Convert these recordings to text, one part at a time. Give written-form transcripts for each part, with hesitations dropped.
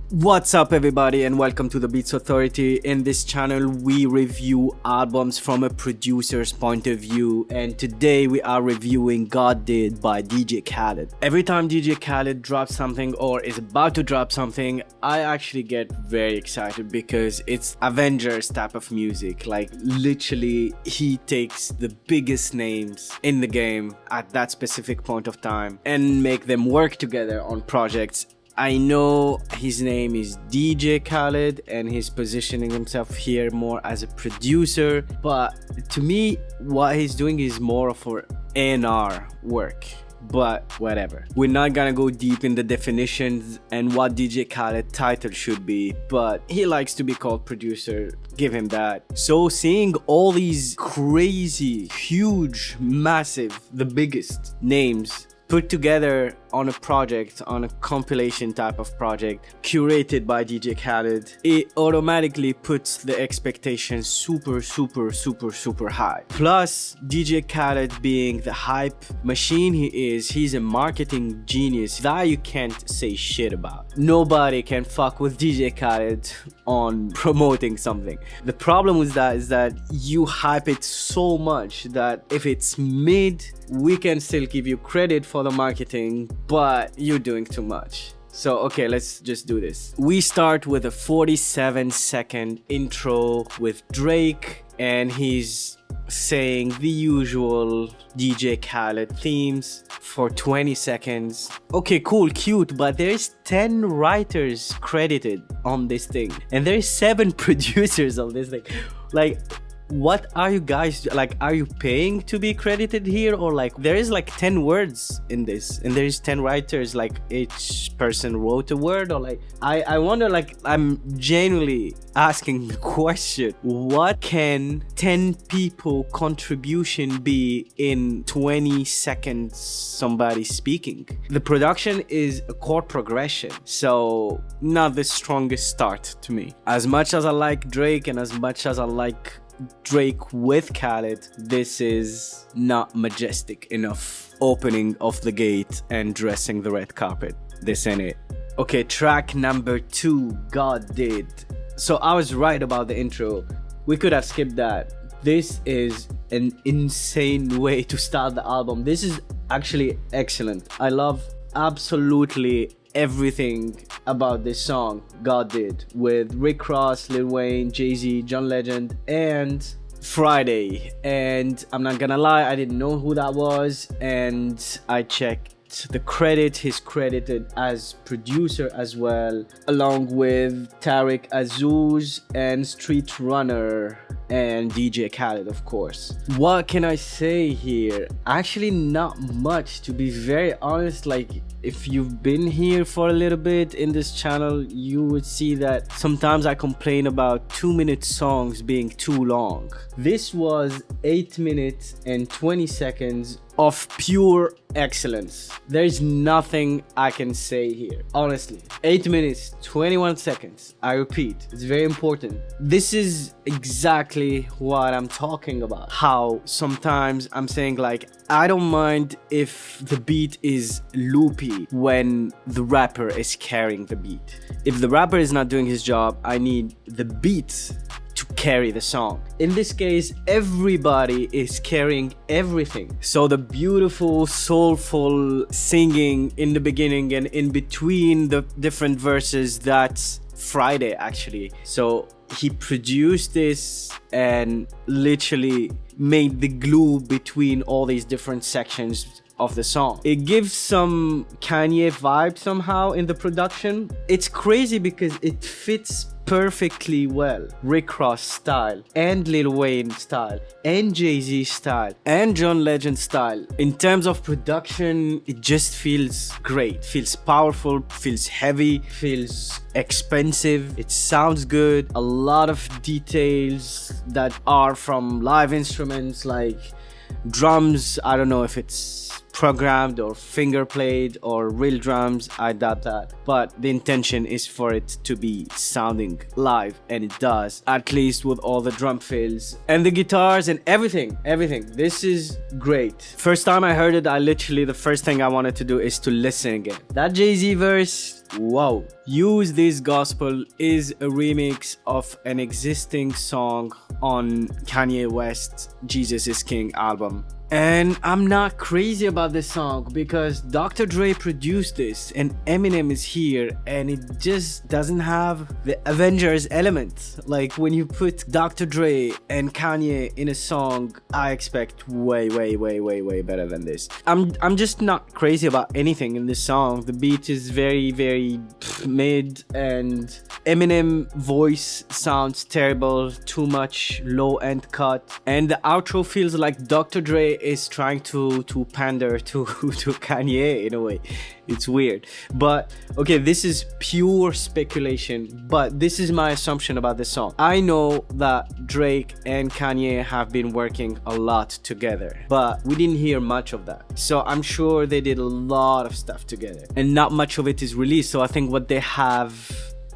What's up everybody and welcome to the Beats Authority. In this channel we review albums from a producer's point of view, and today we are reviewing God Did by DJ Khaled. Every time DJ Khaled drops something or is about to drop something, I actually get very excited because it's Avengers type of music. Like literally he takes the biggest names in the game at that specific point of time and make them work together on projects. I know his name is DJ Khaled and he's positioning himself here more as a producer, but to me what he's doing is more of an A&R work. But whatever, we're not gonna go deep in the definitions and what DJ Khaled title should be, but he likes to be called producer, give him that. So seeing all these crazy, huge, massive, the biggest names put together on a project, on a compilation type of project curated by DJ Khaled, it automatically puts the expectations super high. Plus DJ Khaled being the hype machine he is, he's a marketing genius that you can't say shit about. Nobody can fuck with DJ Khaled on promoting something. The problem with that is that you hype it so much that if it's mid, we can still give you credit for the marketing, but you're doing too much. So okay, let's just do this. We start with a 47-second intro with Drake, and he's saying the usual DJ Khaled themes for 20 seconds. Okay, cool, cute, but there's 10 writers credited on this thing and there's 7 producers on this thing. Like, what are you guys, like, are you paying to be credited here? Or like there is like 10 words in this and there's 10 writers, like each person wrote a word? Or like I wonder, like, I'm genuinely asking the question, what can 10 people contribution be in 20 seconds somebody speaking? The production is a chord progression, so not the strongest start to me. As much as I like Drake and as much as I like Drake with Khaled, this is not majestic enough opening of the gate and dressing the red carpet. This ain't it. Okay, track number 2, God Did. So I was right about the intro. We could have skipped that. This is an insane way to start the album. This is actually excellent. I love absolutely everything about this song, God Did, with Rick Ross, Lil Wayne, Jay-Z, John Legend, and Fridayy. And I'm not gonna lie, I didn't know who that was, and I checked the credit. He's credited as producer as well, along with Tariq Azuz and Street Runner and DJ Khaled, of course. What can I say here? Actually not much, to be very honest. Like, if you've been here for a little bit in this channel, you would see that sometimes I complain about 2-minute songs being too long. This was 8 minutes and 20 seconds of pure excellence. There's nothing I can say here, honestly. 8 minutes 21 seconds. I repeat, it's very important. This is exactly what I'm talking about. How sometimes I'm saying, like, I don't mind if the beat is loopy when the rapper is carrying the beat. If the rapper is not doing his job, I need the beat to carry the song. In this case, everybody is carrying everything. So the beautiful, soulful singing in the beginning and in between the different verses, that's Fridayy actually. So he produced this and literally made the glue between all these different sections of the song. It gives some Kanye vibe somehow in the production. It's crazy because it fits perfectly well. Rick Ross style and Lil Wayne style and Jay-Z style and John Legend style. In terms of production, it just feels great. Feels powerful, feels heavy, feels expensive. It sounds good. A lot of details that are from live instruments, like Drums, I don't know if it's programmed or finger played or real drums, I doubt that, but the intention is for it to be sounding live, and it does, at least with all the drum fills and the guitars and everything. This is great. First time I heard it, the first thing I wanted to do is to listen again. That Jay-Z verse, wow. Use This Gospel is a remix of an existing song on Kanye West's Jesus is King album. And I'm not crazy about this song because Dr. Dre produced this and Eminem is here, and it just doesn't have the Avengers element. Like, when you put Dr. Dre and Kanye in a song, I expect way better than this. I'm just not crazy about anything in this song. The beat is very mid, and Eminem voice sounds terrible, too much low end cut, and the outro feels like Dr. Dre is trying to pander to Kanye in a way. It's weird. But okay, this is pure speculation, but this is my assumption about this song. I know that Drake and Kanye have been working a lot together, but we didn't hear much of that. So I'm sure they did a lot of stuff together and not much of it is released. So I think what they have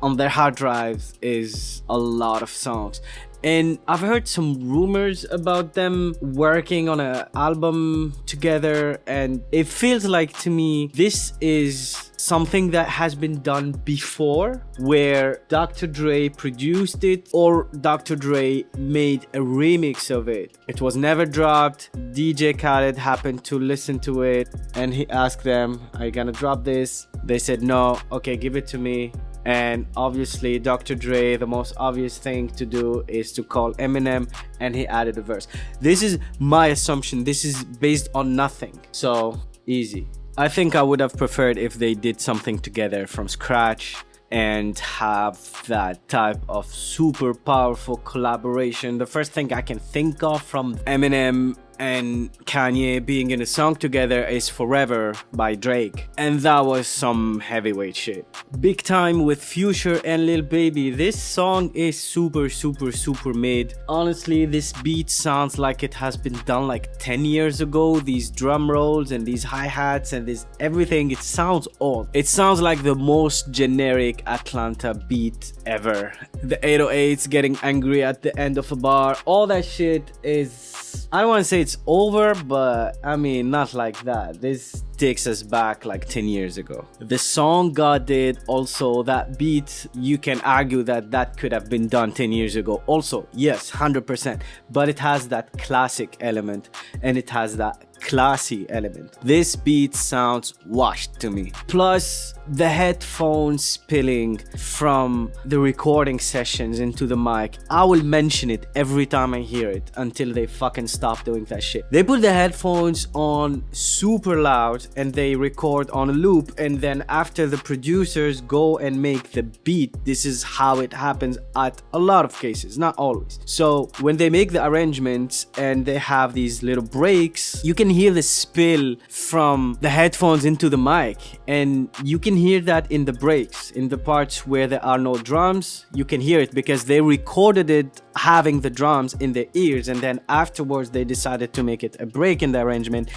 on their hard drives is a lot of songs. And I've heard some rumors about them working on an album together, and it feels like to me this is something that has been done before, where Dr. Dre produced it or Dr. Dre made a remix of it. It was never dropped. DJ Khaled happened to listen to it and he asked them, "Are you gonna drop this?" They said no. Okay, give it to me. And obviously Dr. Dre, the most obvious thing to do is to call Eminem, and he added a verse. This is my assumption. This is based on nothing, so easy. I think I would have preferred if they did something together from scratch and have that type of super powerful collaboration. The first thing I can think of from Eminem and Kanye being in a song together is Forever by Drake, and that was some heavyweight shit. Big Time with Future and Lil Baby. This song is super mid. Honestly, this beat sounds like it has been done like 10 years ago. These drum rolls and these hi-hats and this everything, it sounds old. It sounds like the most generic Atlanta beat ever. The 808s getting angry at the end of a bar, all that shit is, I don't want to say it's over, but I mean, not like that. This takes us back like 10 years ago. The song God did, also that beat, you can argue that that could have been done 10 years ago also. Yes, 100%. But it has that classic element and it has that classy element. This beat sounds washed to me. Plus the headphones spilling from the recording sessions into the mic. I will mention it every time I hear it until they fucking stop doing that shit. They put the headphones on super loud and they record on a loop, and then after the producers go and make the beat, this is how it happens at a lot of cases, not always. So when they make the arrangements and they have these little breaks, you can hear the spill from the headphones into the mic, and you can hear that in the breaks, in the parts where there are no drums. You can hear it because they recorded it having the drums in their ears, and then afterwards they decided to make it a break in the arrangement,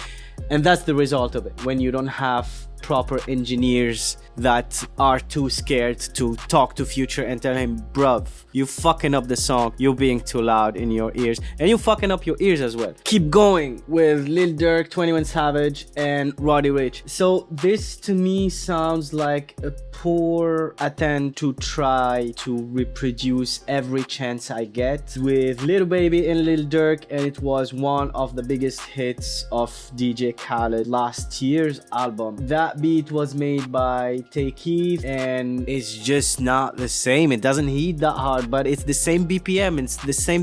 and that's the result of it. When you don't have proper engineers that are too scared to talk to Future and tell him, bruv, you fucking up the song, you're being too loud in your ears, and you fucking up your ears as well. Keep going with Lil Durk, 21 Savage, and Roddy Ricch. So this to me sounds like a poor attempt to try to reproduce Every Chance I Get with Lil Baby and Lil Durk, and it was one of the biggest hits of DJ Khaled last year's album. That beat was made by Takeoff and it's just not the same. It doesn't hit that hard, but it's the same BPM, it's the same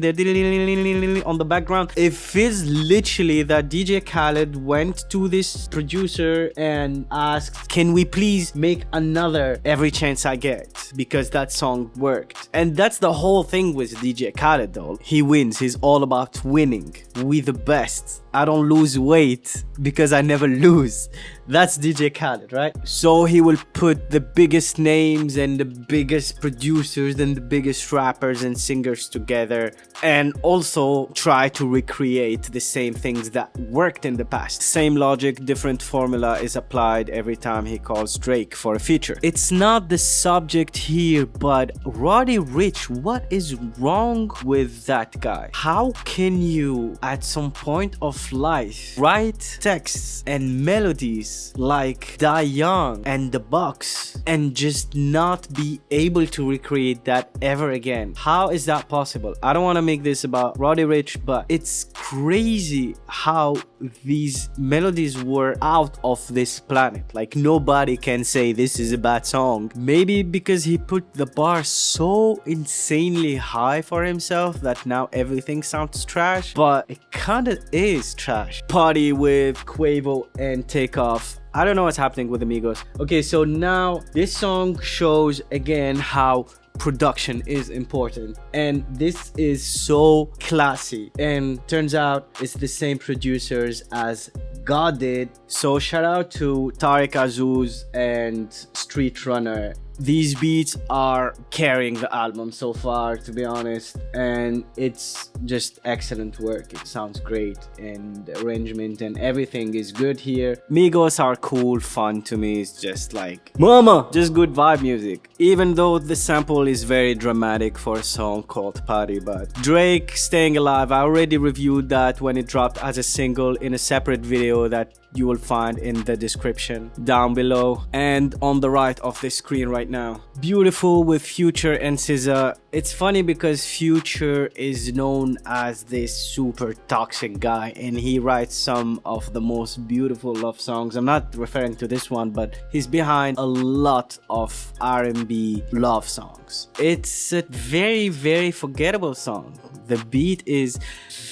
on the background. It feels literally that DJ Khaled went to this producer and asked, can we please make another Every Chance I Get? worked because that song worked. And that's the whole thing with DJ Khaled though. He wins. He's all about winning. We the best. I don't lose weight because I never lose. That's DJ Khaled, right? So he will put the biggest names and the biggest producers and the biggest rappers and singers together and also try to recreate the same things that worked in the past. Same logic, different formula is applied every time he calls Drake for a feature. It's not the subject here, but Roddy Ricch, what is wrong with that guy? How can you at some point of life write texts and melodies like Die Young and The Box and just not be able to recreate that ever again? How is that possible? I don't want to make this about Roddy Ricch, but it's crazy how these melodies were out of this planet. Like nobody can say this is a bad song. Maybe because he put the bar so insanely high for himself that now everything sounds trash, but it kinda is trash. Party with Quavo and Takeoff. I don't know what's happening with Amigos. Okay, so now this song shows again how production is important, and this is so classy, and turns out it's the same producers as God did. So shout out to Tariq Azuz and Street Runner. These beats are carrying the album so far, to be honest, and it's just excellent work. It sounds great, and the arrangement and everything is good here. Migos are cool, fun to me. It's just like mama, just good vibe music, even though the sample is very dramatic for a song called Party. But Drake Staying Alive, I already reviewed that when it dropped as a single in a separate video that you will find in the description down below and on the right of the screen right now. Beautiful with Future and Sizzla. It's funny because Future is known as this super toxic guy and he writes some of the most beautiful love songs. I'm not referring to this one, but he's behind a lot of R&B love songs. It's a very, very forgettable song. The beat is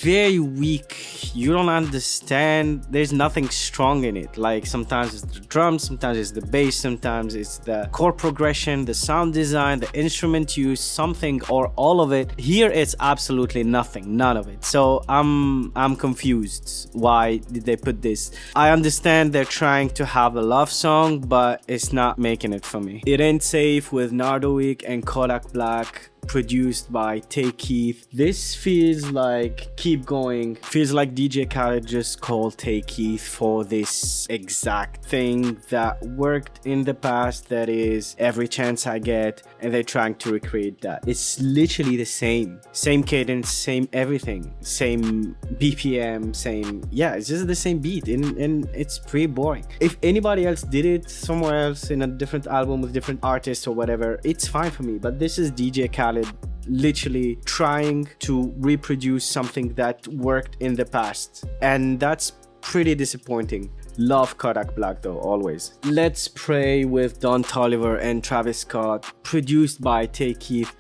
very weak. You don't understand. There's nothing strong in it. Like sometimes it's the drums, sometimes it's the bass, sometimes it's the chord progression, the sound design, the instrument use, something or all of it. Here it's absolutely nothing, none of it. So I'm confused. Why did they put this? I understand they're trying to have a love song, but it's not making it for me. It Ain't Safe with Nardo, Wick and Kodak Black, produced by Takeoff. This feels like Keep Going. Feels like DJ Khaled just called Takeoff for this exact thing that worked in the past, that is Every Chance I Get, and they're trying to recreate that. It's literally the same cadence, same everything, same BPM, same, yeah, it's just the same beat, and it's pretty boring. If anybody else did it somewhere else in a different album with different artists or whatever, it's fine for me, but this is DJ Khaled literally trying to reproduce something that worked in the past, and that's pretty disappointing. Love Kodak Black though, always. Let's Pray with Don Toliver and Travis Scott, produced by Takeoff.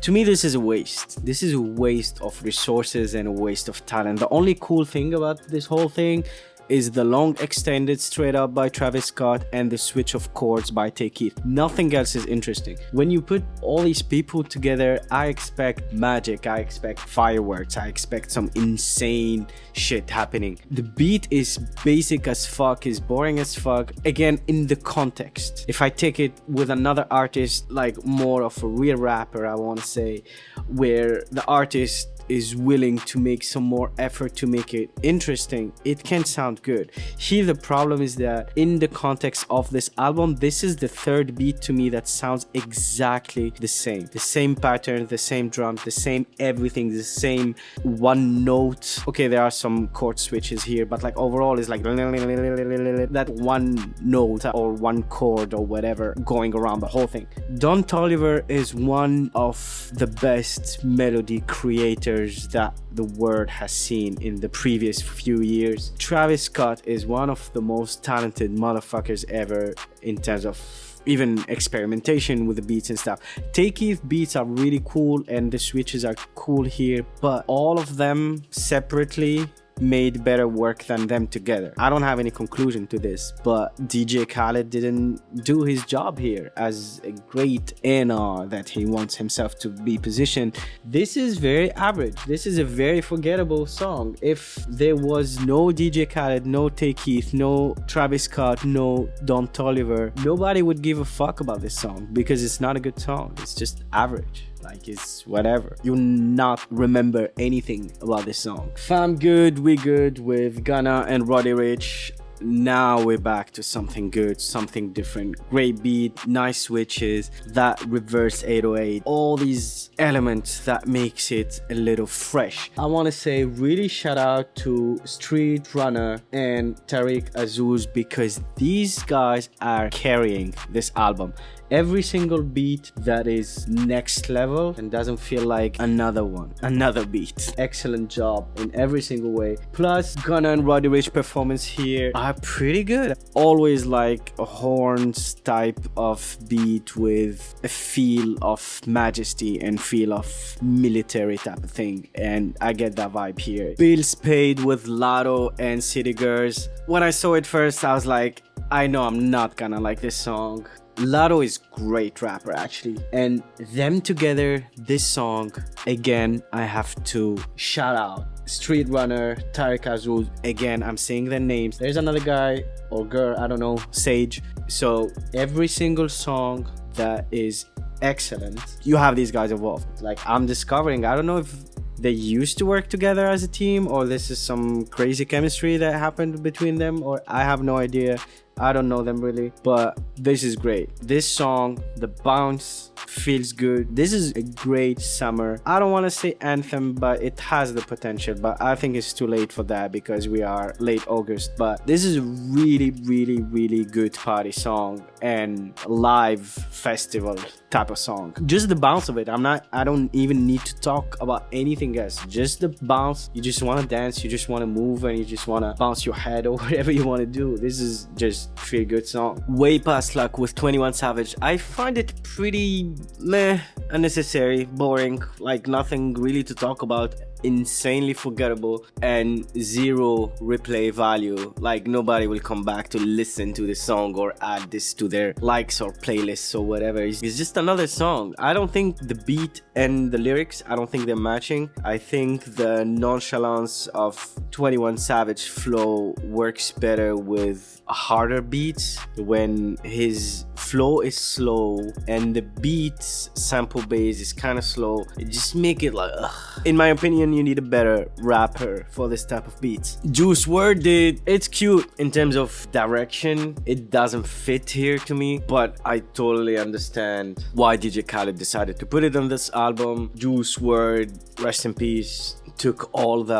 To me, this is a waste. This is a waste of resources and a waste of talent. The only cool thing about this whole thing is the long extended straight up by Travis Scott and the switch of chords by Takeoff. Nothing else is interesting. When you put all these people together, I expect magic, I expect fireworks, I expect some insane shit happening. The beat is basic as fuck, is boring as fuck. Again, in the context. If I take it with another artist, like more of a real rapper, I want to say, where the artist is willing to make some more effort to make it interesting, it can sound good. Here the problem is that in the context of this album, this is the third beat to me that sounds exactly the same pattern, the same drum, the same everything, the same one note. Okay, there are some chord switches here, but like overall it's like that one note or one chord or whatever going around the whole thing. Don Toliver is one of the best melody creators that the world has seen in the previous few years. Travis Scott is one of the most talented motherfuckers ever in terms of even experimentation with the beats and stuff. Takeoff beats are really cool and the switches are cool here, but all of them separately made better work than them together. I don't have any conclusion to this, but DJ Khaled didn't do his job here as a great A&R that he wants himself to be positioned. This is very average. This is a very forgettable song. If there was no DJ Khaled, no Takeoff, no Travis Scott, no Don Toliver, nobody would give a fuck about this song because it's not a good song. It's just average. Like, it's whatever. You'll not remember anything about this song. Fam good, we good with Gunna and Roddy Ricch. Now we're back to something good, something different. Great beat, nice switches, that reverse 808, all these elements that makes it a little fresh. I want to say really shout out to Street Runner and Tariq Azuz because these guys are carrying this album. Every single beat that is next level and doesn't feel like another beat. Excellent job in every single way. Plus, Gunna and Roddy Ricch performance here are pretty good. Always like a horns type of beat with a feel of majesty and feel of military type of thing. And I get that vibe here. Bills paid with Latto and City Girls. When I saw it first, I was like, I know I'm not gonna like this song. Latto is great rapper actually, and them together, this song, again, I have to shout out Street Runner, Tariq Azuz. Again, I'm saying their names. There's another guy or girl, I don't know, Sage. So every single song that is excellent, you have these guys involved. Like, I'm discovering, I don't know if they used to work together as a team or this is some crazy chemistry that happened between them, or I have no idea. I don't know them really, but this is great. This song, the bounce feels good. This is a great summer. I don't want to say anthem, but it has the potential, but I think it's too late for that because we are late August. But this is a really, really, really good party song and live festival type of song. Just the bounce of it. I don't even need to talk about anything else. Just the bounce. You just want to dance, you just want to move, and you just want to bounce your head or whatever you want to do. This is just feel good song. Way Past Luck with 21 Savage. I find it pretty meh, unnecessary, boring, like nothing really to talk about. Insanely forgettable and zero replay value. Like, nobody will come back to listen to the song or add this to their likes or playlists or whatever. It's just another song. I don't think the beat and the lyrics, I don't think they're matching. I think the nonchalance of 21 Savage flow works better with harder beats. When his flow is slow and the beats sample base is kind of slow, it just make it like ugh. In my opinion, you need a better rapper for this type of beats. Juice WRLD, it's cute in terms of direction. It doesn't fit here to me, but I totally understand why DJ Khaled decided to put it on this album. Juice WRLD, rest in peace, took all the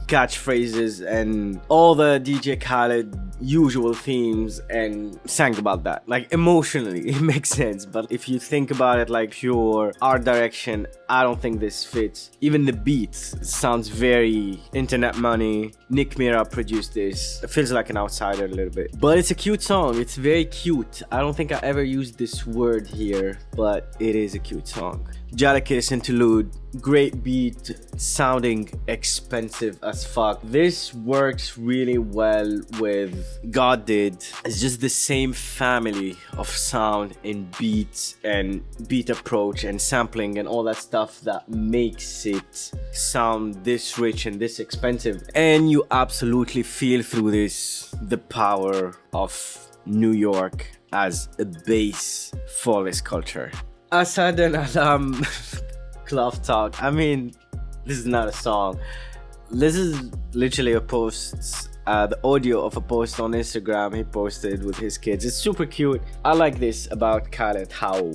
catchphrases and all the DJ Khaled usual themes and sang about that. Like, emotionally, it makes sense, but if you think about it like pure art direction, I don't think this fits. Even the beats sounds very internet money. Nick Mira produced this. It feels like an outsider a little bit, but it's a cute song. It's very cute. I don't think I ever used this word here, but it is a cute song. Jadakiss Interlude, great beat, sounding expensive as fuck. This works really well with God Did. It's just the same family of sound and beats and beat approach and sampling and all that stuff that makes it sound this rich and this expensive. And you absolutely feel through this the power of New York as a base for this culture. Asahd and Aalam Club Talk. I mean, this is not a song. This is literally a post, the audio of a post on Instagram he posted with his kids. It's super cute. I like this about Khaled, how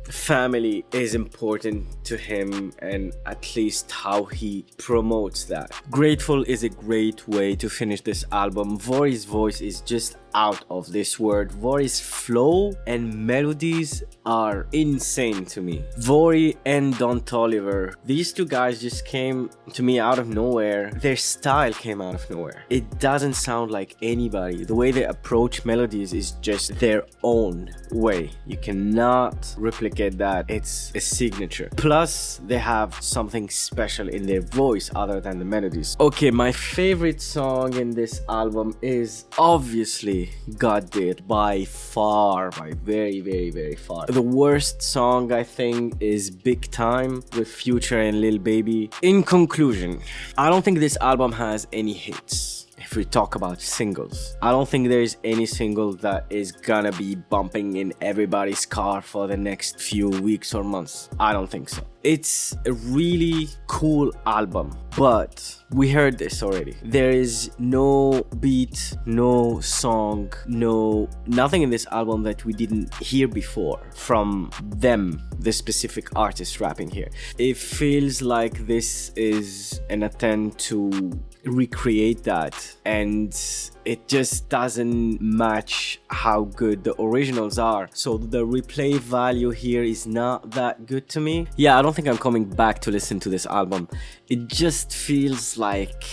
family is important to him and at least how he promotes that. Grateful is a great way to finish this album. Vory's voice is just out of this world. Vory's flow and melodies are insane to me. Vory and Don Toliver, these two guys just came to me out of nowhere. Their style came out of nowhere. It doesn't sound like anybody. The way they approach melodies is just their own way. You cannot replicate that. It's a signature. Plus, Plus, they have something special in their voice other than the melodies. Okay, my favorite song in this album is obviously God Did, by far, by very far. The worst song I think is Big Time with Future and Lil Baby. In conclusion, I don't think this album has any hits. If we talk about singles, I don't think there's any single that is gonna be bumping in everybody's car for the next few weeks or months. I don't think so. It's a really cool album, but we heard this already. There is no beat, no song, nothing in this album that we didn't hear before from them, the specific artist rapping here. It feels like this is an attempt to recreate that, and it just doesn't match how good the originals are. So the replay value here is not that good to me. Yeah, I don't think I'm coming back to listen to this album. It just feels like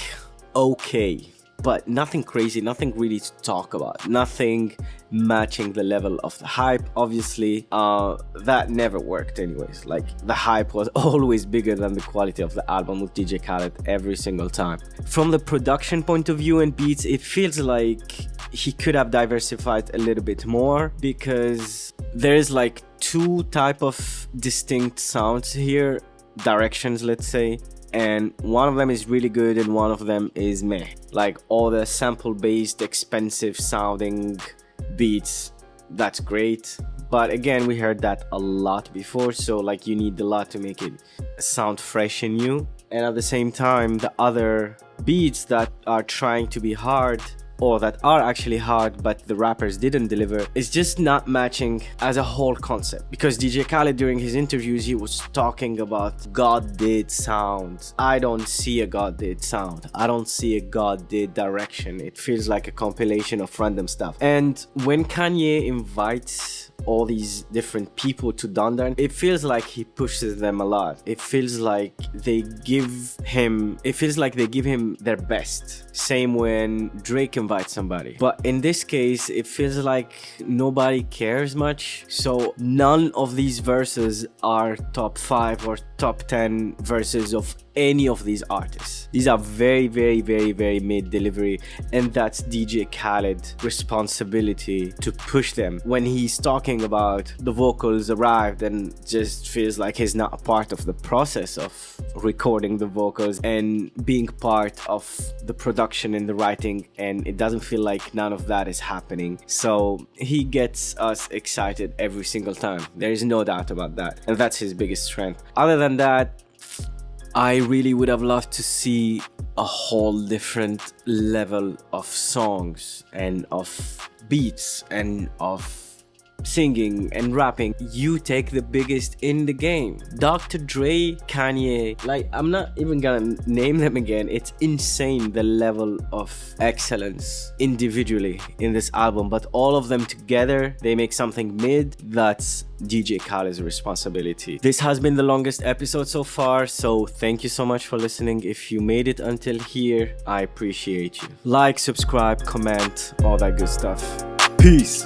okay, but nothing crazy, nothing really to talk about, nothing matching the level of the hype. Obviously, that never worked anyways. Like, the hype was always bigger than the quality of the album with DJ Khaled every single time. From the production point of view and beats, it feels like he could have diversified a little bit more, because there is like two type of distinct sounds here, directions, let's say, and one of them is really good and one of them is meh. Like, all the sample based expensive sounding beats, that's great, but again, we heard that a lot before, so like, you need a lot to make it sound fresh and new. And at the same time, the other beats that are trying to be hard, or that are actually hard but the rappers didn't deliver, is just not matching as a whole concept. Because DJ Khaled, during his interviews, he was talking about God did sound. I don't see a God did sound. I don't see a God did direction. It feels like a compilation of random stuff. And when Kanye invites all these different people to London, it feels like he pushes them a lot. It feels like they give him their best. Same when Drake invites somebody. But in this case, it feels like nobody cares much. So none of these verses are top 5 or top 10 verses of any of these artists. These are very mid delivery, and that's DJ Khaled's responsibility to push them. When he's talking about the vocals arrived, and just feels like he's not a part of the process of recording the vocals and being part of the production and the writing, and it doesn't feel like none of that is happening. So he gets us excited every single time. There is no doubt about that, and that's his biggest strength. Other than that, I really would have loved to see a whole different level of songs and of beats and of singing and rapping. You take the biggest in the game. Dr. Dre, Kanye, like, I'm not even gonna name them again. It's insane the level of excellence individually in this album, but all of them together, they make something mid. That's DJ Khaled's responsibility. This has been the longest episode so far, so thank you so much for listening. If you made it until here, I appreciate you. Like, subscribe, comment, all that good stuff. Peace.